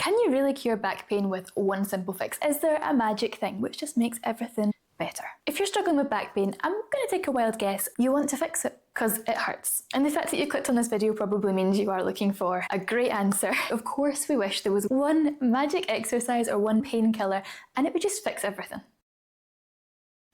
Can you really cure back pain with one simple fix? Is there a magic thing which just makes everything better? If you're struggling with back pain, I'm going to take a wild guess. You want to fix it because it hurts. And the fact that you clicked on this video probably means you are looking for a great answer. Of course we wish there was one magic exercise or one painkiller and it would just fix everything.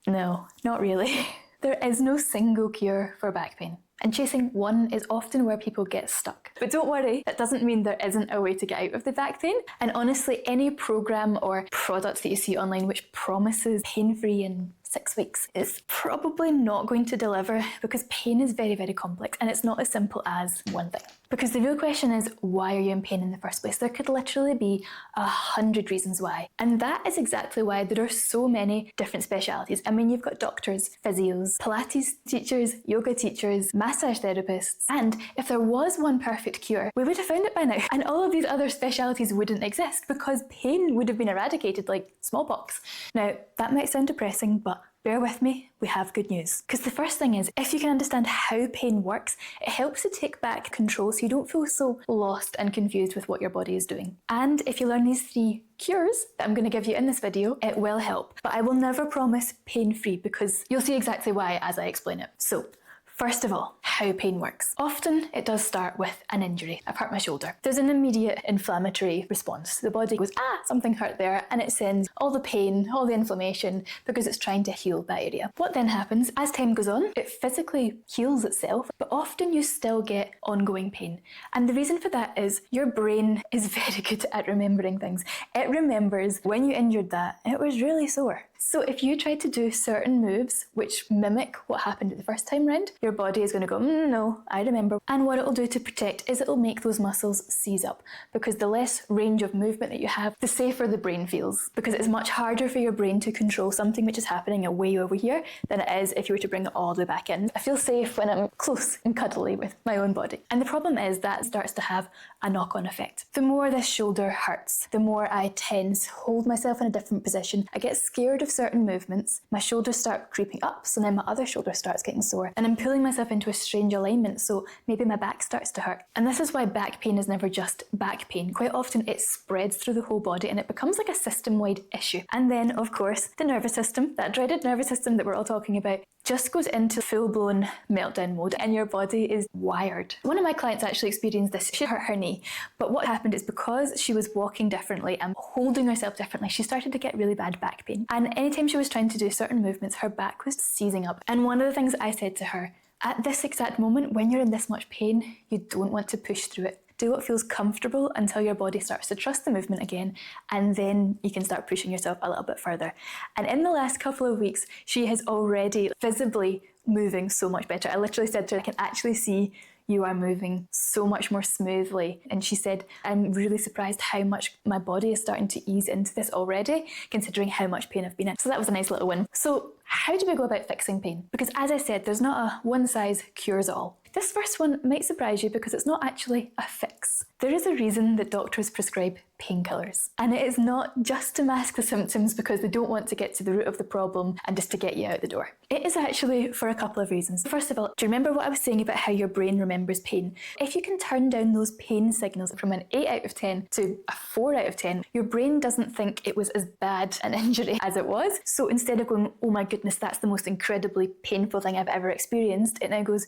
No, not really. There is no single cure for back pain. And chasing one is often where people get stuck. But don't worry, that doesn't mean there isn't a way to get out of the back pain. And honestly, any program or product that you see online which promises pain-free in 6 weeks is probably not going to deliver, because pain is very, very complex and it's not as simple as one thing. Because the real question is, why are you in pain in the first place? There could literally be 100 reasons why. And that is exactly why there are so many different specialities. I mean, you've got doctors, physios, Pilates teachers, yoga teachers, massage therapists. And if there was one perfect cure, we would have found it by now. And all of these other specialities wouldn't exist because pain would have been eradicated like smallpox. Now, that might sound depressing, but bear with me, we have good news. Because the first thing is, if you can understand how pain works, it helps to take back control so you don't feel so lost and confused with what your body is doing. And if you learn these 3 cures that I'm going to give you in this video, it will help. But I will never promise pain-free because you'll see exactly why as I explain it. So, first of all, how pain works. Often it does start with an injury. I've hurt my shoulder. There's an immediate inflammatory response. The body goes, something hurt there, and it sends all the pain, all the inflammation, because it's trying to heal that area. What then happens, as time goes on, it physically heals itself, but often you still get ongoing pain. And the reason for that is your brain is very good at remembering things. It remembers when you injured that, it was really sore. So if you try to do certain moves which mimic what happened the first time round, your body is going to go, no, I remember. And what it'll do to protect is it'll make those muscles seize up, because the less range of movement that you have, the safer the brain feels, because it's much harder for your brain to control something which is happening way over here than it is if you were to bring it all the way back in. I feel safe when I'm close and cuddly with my own body. And the problem is that starts to have a knock-on effect. The more this shoulder hurts, the more I tense, hold myself in a different position, I get scared of certain movements, my shoulders start creeping up, so then my other shoulder starts getting sore, and I'm pulling myself into a strange alignment, so maybe my back starts to hurt. And this is why back pain is never just back pain. Quite often it spreads through the whole body and it becomes like a system-wide issue. And then, of course, the nervous system, that dreaded nervous system that we're all talking about, just goes into full-blown meltdown mode and your body is wired. One of my clients actually experienced this. She hurt her knee, but what happened is because she was walking differently and holding herself differently, she started to get really bad back pain. And anytime she was trying to do certain movements, her back was seizing up. And one of the things I said to her, at this exact moment, when you're in this much pain, you don't want to push through it. Do what feels comfortable until your body starts to trust the movement again, and then you can start pushing yourself a little bit further. And in the last couple of weeks, she has already visibly moving so much better. I literally said to her, I can actually see you are moving so much more smoothly. And she said, I'm really surprised how much my body is starting to ease into this already, considering how much pain I've been in. So that was a nice little win. So how do we go about fixing pain? Because as I said, there's not a one size cures all. This first one might surprise you because it's not actually a fix. There is a reason that doctors prescribe painkillers. And it is not just to mask the symptoms because they don't want to get to the root of the problem and just to get you out the door. It is actually for a couple of reasons. First of all, do you remember what I was saying about how your brain remembers pain? If you can turn down those pain signals from an 8 out of 10 to a 4 out of 10, your brain doesn't think it was as bad an injury as it was. So instead of going, oh my goodness, that's the most incredibly painful thing I've ever experienced, it now goes,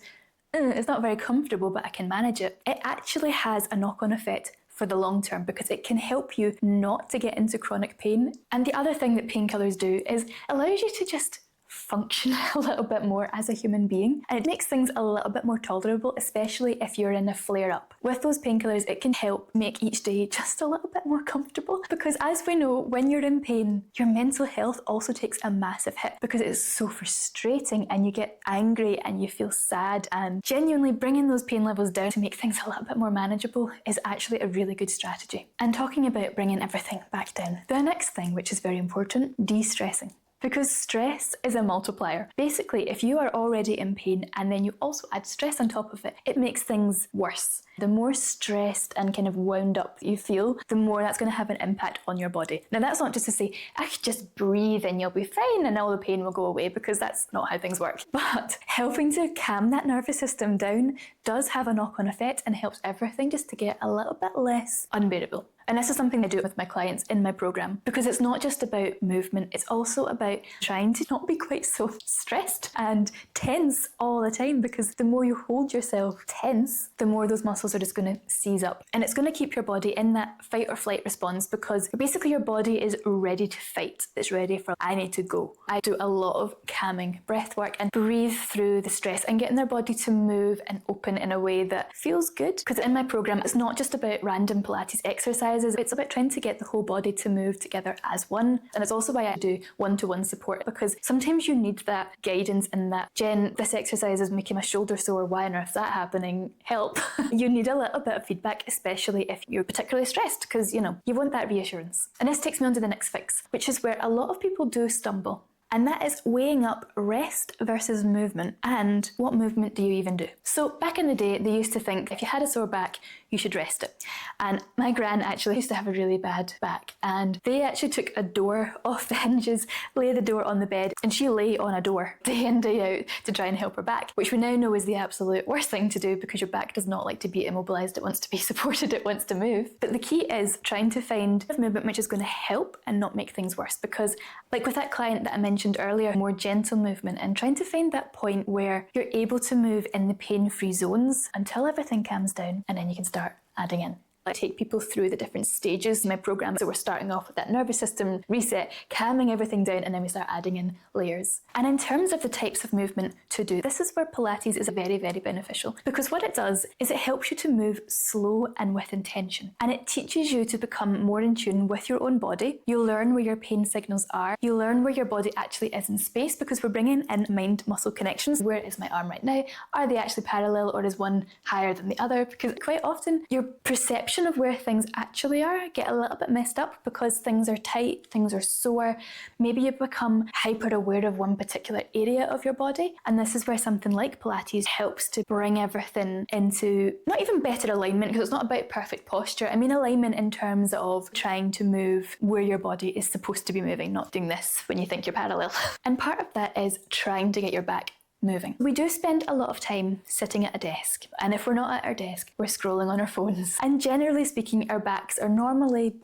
it's not very comfortable, but I can manage it. It actually has a knock-on effect for the long term because it can help you not to get into chronic pain. And the other thing that painkillers do is allows you to just function a little bit more as a human being, and it makes things a little bit more tolerable, especially if you're in a flare-up. With those painkillers, it can help make each day just a little bit more comfortable, because as we know, when you're in pain, your mental health also takes a massive hit because it's so frustrating and you get angry and you feel sad, and genuinely bringing those pain levels down to make things a little bit more manageable is actually a really good strategy. And talking about bringing everything back down, the next thing, which is very important, de-stressing. Because stress is a multiplier. Basically, if you are already in pain and then you also add stress on top of it, it makes things worse. The more stressed and kind of wound up you feel, the more that's going to have an impact on your body. Now, that's not just to say, just breathe and you'll be fine and all the pain will go away, because that's not how things work. But helping to calm that nervous system down does have a knock-on effect and helps everything just to get a little bit less unbearable. And this is something I do with my clients in my program, because it's not just about movement, it's also about trying to not be quite so stressed and tense all the time, because the more you hold yourself tense, the more those muscles are just going to seize up. And it's going to keep your body in that fight or flight response, because basically your body is ready to fight. It's ready for, I need to go. I do a lot of calming breath work and breathe through the stress and getting their body to move and open in a way that feels good. Because in my program, it's not just about random Pilates exercises, it's about trying to get the whole body to move together as one. And it's also why I do one-to-one support, because sometimes you need that guidance and that, Jen, this exercise is making my shoulder sore, why on earth is that happening? Help. You need a little bit of feedback, especially if you're particularly stressed, because you want that reassurance. And this takes me on to the next fix, which is where a lot of people do stumble. And that is weighing up rest versus movement, and what movement do you even do? So back in the day, they used to think if you had a sore back, you should rest it. And my gran actually used to have a really bad back, and they actually took a door off the hinges, lay the door on the bed, and she lay on a door day in, day out to try and help her back, which we now know is the absolute worst thing to do, because your back does not like to be immobilized, it wants to be supported, it wants to move. But the key is trying to find a movement which is going to help and not make things worse, because like with that client that I mentioned earlier, more gentle movement, and trying to find that point where you're able to move in the pain-free zones until everything calms down, and then you can start adding in. I take people through the different stages in my program. So we're starting off with that nervous system reset, calming everything down, and then we start adding in layers. And in terms of the types of movement to do, this is where Pilates is very, very beneficial, because what it does is it helps you to move slow and with intention. And it teaches you to become more in tune with your own body. You'll learn where your pain signals are. You'll learn where your body actually is in space, because we're bringing in mind-muscle connections. Where is my arm right now? Are they actually parallel, or is one higher than the other? Because quite often your perception of where things actually are get a little bit messed up, because things are tight, things are sore. Maybe you become hyper aware of one particular area of your body, and this is where something like Pilates helps to bring everything into not even better alignment, because it's not about perfect posture. I mean alignment in terms of trying to move where your body is supposed to be moving, not doing this when you think you're parallel. And part of that is trying to get your back moving. We do spend a lot of time sitting at a desk, and if we're not at our desk, we're scrolling on our phones. And generally speaking, our backs are normally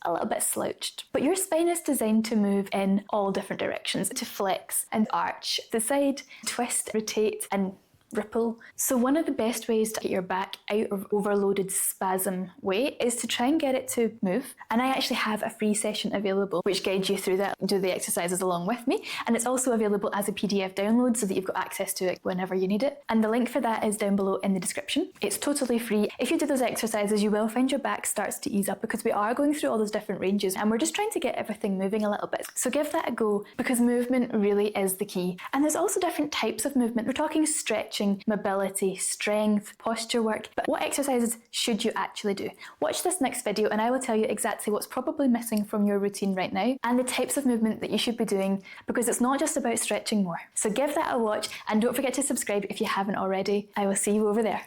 a little bit slouched. But your spine is designed to move in all different directions, to flex and arch, the side, twist, rotate, and ripple. So one of the best ways to get your back out of overloaded spasm way is to try and get it to move. And I actually have a free session available which guides you through that, do the exercises along with me. And it's also available as a PDF download so that you've got access to it whenever you need it. And the link for that is down below in the description. It's totally free. If you do those exercises, you will find your back starts to ease up, because we are going through all those different ranges and we're just trying to get everything moving a little bit. So give that a go, because movement really is the key. And there's also different types of movement. We're talking stretching, mobility, strength, posture work, but what exercises should you actually do? Watch this next video and I will tell you exactly what's probably missing from your routine right now, and the types of movement that you should be doing, because it's not just about stretching more. So give that a watch, and don't forget to subscribe if you haven't already. I will see you over there.